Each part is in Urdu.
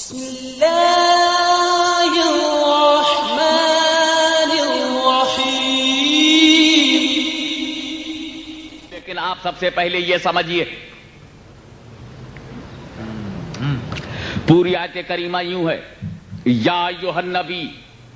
بسم اللہ الرحمن الرحیم۔ لیکن آپ سب سے پہلے یہ سمجھیے، پوری آیت کریمہ یوں ہے، یا ایھا النبی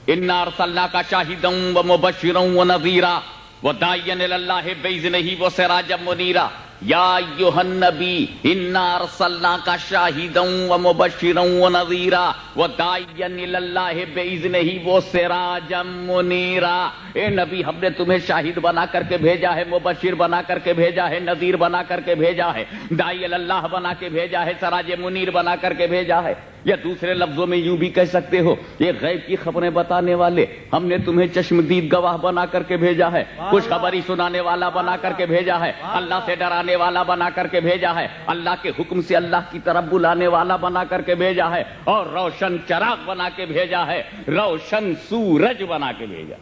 انا ارسلناک شاہدا ومبشرا ونذیرا وداعیا الی اللہ باذنہ وسراجا منیرا۔ یا ایھا النبی انا ارسلناک شاہدا ومبشرا ونذیرا وداعیا الی اللہ باذنہ وسراجا منیرا۔ اے نبی، ہم نے تمہیں شاہد بنا کر کے بھیجا ہے، مبشر بنا کر کے بھیجا ہے، نذیر بنا کر کے بھیجا ہے، داعی الی اللہ بنا کے بھیجا ہے، سراج منیر بنا کر کے بھیجا ہے۔ یا دوسرے لفظوں میں یوں بھی کہہ سکتے ہو، یہ غیب کی خبریں بتانے والے، ہم نے تمہیں چشمدید گواہ بنا کر کے بھیجا ہے، خوشخبری سنانے والا بنا کر کے بھیجا ہے، اللہ سے ڈرانے والا بنا کر کے بھیجا ہے، اللہ کے حکم سے اللہ کی طرف بلانے والا بنا کر کے بھیجا ہے، اور روشن چراغ بنا کے بھیجا ہے، روشن سورج بنا کے بھیجا۔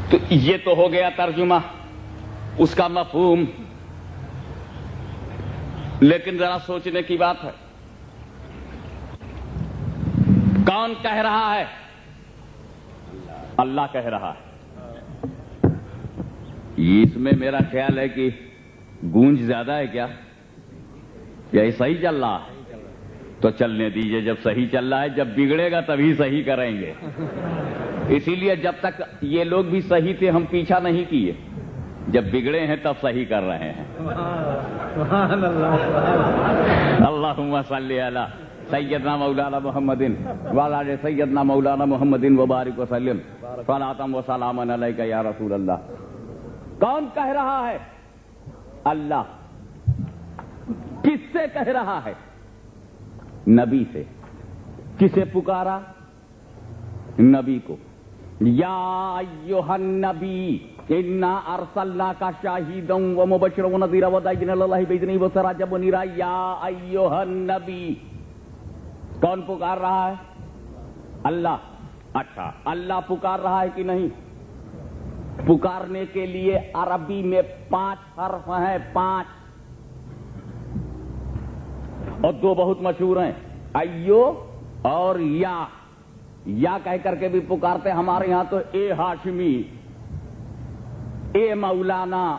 تو یہ تو ہو گیا ترجمہ، اس کا مفہوم۔ لیکن ذرا سوچنے کی بات ہے، کون کہہ رہا ہے؟ اللہ کہہ رہا ہے۔ اس میں میرا خیال ہے کہ گونج زیادہ ہے کیا؟ یہ صحیح چل رہا ہے تو چلنے دیجئے، جب صحیح چل رہا ہے، جب بگڑے گا تبھی صحیح کریں گے۔ اسی لیے جب تک یہ لوگ بھی صحیح تھے ہم پیچھا نہیں کیے، جب بگڑے ہیں تب صحیح کر رہے ہیں۔ اللہم صلی علی سیدنا مولانا محمد وعلی آل سیدنا مولانا محمد وبارک وسلم صلاۃ و سلام علیک یا رسول اللہ۔ کون کہہ رہا ہے؟ اللہ۔ کس سے کہہ رہا ہے؟ نبی سے۔ کسے پکارا؟ نبی کو۔ یا ایھا النبی انا ارسلناک شاہدا ومبشرا ونذیرا وداعیا الی اللہ باذنہ وسراجا منیرا۔ یا ایھا النبی، کون پکار رہا ہے؟ اللہ۔ اچھا، اللہ پکار رہا ہے کہ نہیں؟ پکارنے کے لیے عربی میں 5 حرف ہیں، 5، اور 2 بہت مشہور ہیں، ایو اور یا۔ یا کہہ کر کے بھی پکارتے، ہمارے ہاں تو اے ہاشمی، اے مولانا،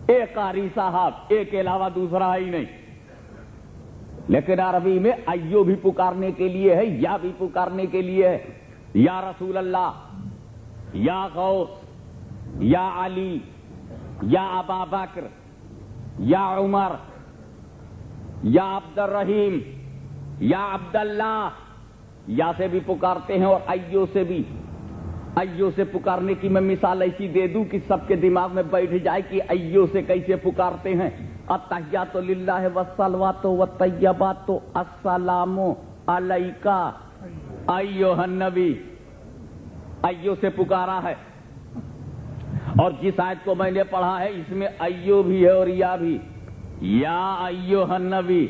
اے قاری صاحب، اے کے علاوہ دوسرا ہی نہیں۔ لیکن عربی میں ایو بھی پکارنے کے لیے ہے، یا بھی پکارنے کے لیے ہے۔ یا رسول اللہ، یا غوث، یا علی، یا ابا بکر، یا عمر، یا عبد الرحیم، یا عبداللہ، یا سے بھی پکارتے ہیں، اور ایو سے بھی۔ ایو سے پکارنے کی میں مثال ایسی دے دوں کہ سب کے دماغ میں بیٹھ جائے کہ ایو سے کیسے پکارتے ہیں۔ التحیات للہ والصلوات والطیبات السلام علیک ایھا النبی۔ ایو سے پکارا ہے، اور جس آیت کو میں نے پڑھا ہے اس میں ایو بھی ہے اور یا بھی۔ یا ایھا النبی،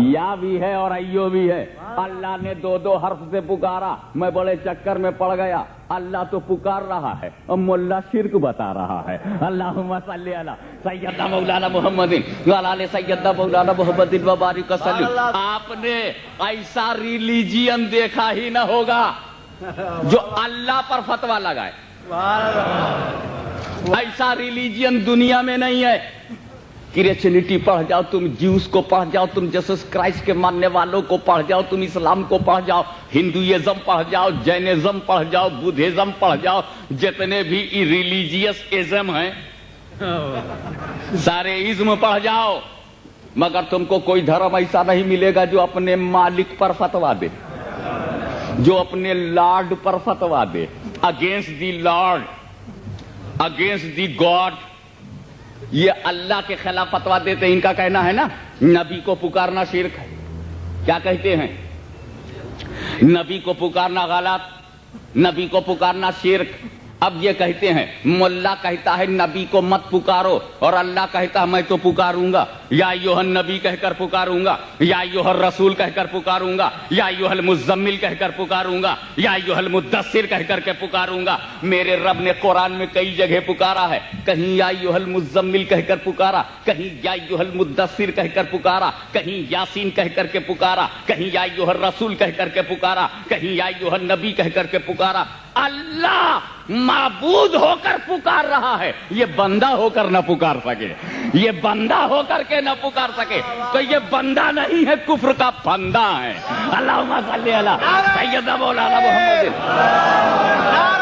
یا بھی ہے اور ایو بھی ہے۔ اللہ نے 2 حرف سے پکارا، میں بڑے چکر میں پڑ گیا۔ اللہ تو پکار رہا ہے اور ملا شرک بتا رہا ہے۔ اللہم صلی علی سیدنا مولانا محمد وعلی آل سیدنا مولانا محمد وبارک وسلم۔ آپ نے ایسا ریلیجین دیکھا ہی نہ ہوگا جو اللہ پر فتویٰ لگائے۔ ایسا ریلیجین دنیا میں نہیں ہے۔ کرسچینٹی پڑھ جاؤ، تم جیوس کو پڑھ جاؤ، تم جیسس کرائسٹ کے ماننے والوں کو پڑھ جاؤ، تم اسلام کو پڑھ جاؤ، ہندوازم پڑھ جاؤ، جینزم پڑھ جاؤ، بدھزم پڑھ جاؤ، جتنے بھی ریلیجیس ازم ہیں سارے ازم پڑھ جاؤ، مگر تم کو کوئی دھرم ایسا نہیں ملے گا جو اپنے مالک پر فتویٰ دے، جو اپنے لارڈ پر فتویٰ دے، against the Lord, against the God. یہ اللہ کے خلاف فتویٰ دیتے، ان کا کہنا ہے نا نبی کو پکارنا شرک ہے۔ کیا کہتے ہیں؟ نبی کو پکارنا غلط، نبی کو پکارنا شرک۔ اب یہ کہتے ہیں، ملا کہتا ہے نبی کو مت پکارو، اور اللہ کہتا ہے میں تو پکاروں گا۔ یا ایھا النبی کہہ کر پکاروں گا، یا ایھا الرسول کہہ کر پکاروں گا، یا ایھا المزمل کہہ کر پکاروں گا، یا ایھا المدثر کہہ کر کے پکاروں گا۔ میرے رب نے قرآن میں کئی جگہ پکارا ہے، کہیں یا ایھا المزمل کہہ کر پکارا، کہیں یا ایھا المدثر کہہ کر پکارا، کہیں یاسین کہہ کر کے پکارا، کہیں یا ایھا الرسول کہہ کر کے پکارا، کہیں یا ایھا النبی کہہ کر کے پکارا۔ اللہ معبود ہو کر پکار رہا ہے، یہ بندہ ہو کر نہ پکار سکے، یہ بندہ ہو کر کے نہ پکار سکے تو یہ بندہ نہیں ہے، کفر کا بندہ ہے۔ اللہم صلی علی سیدنا مولانا محمد۔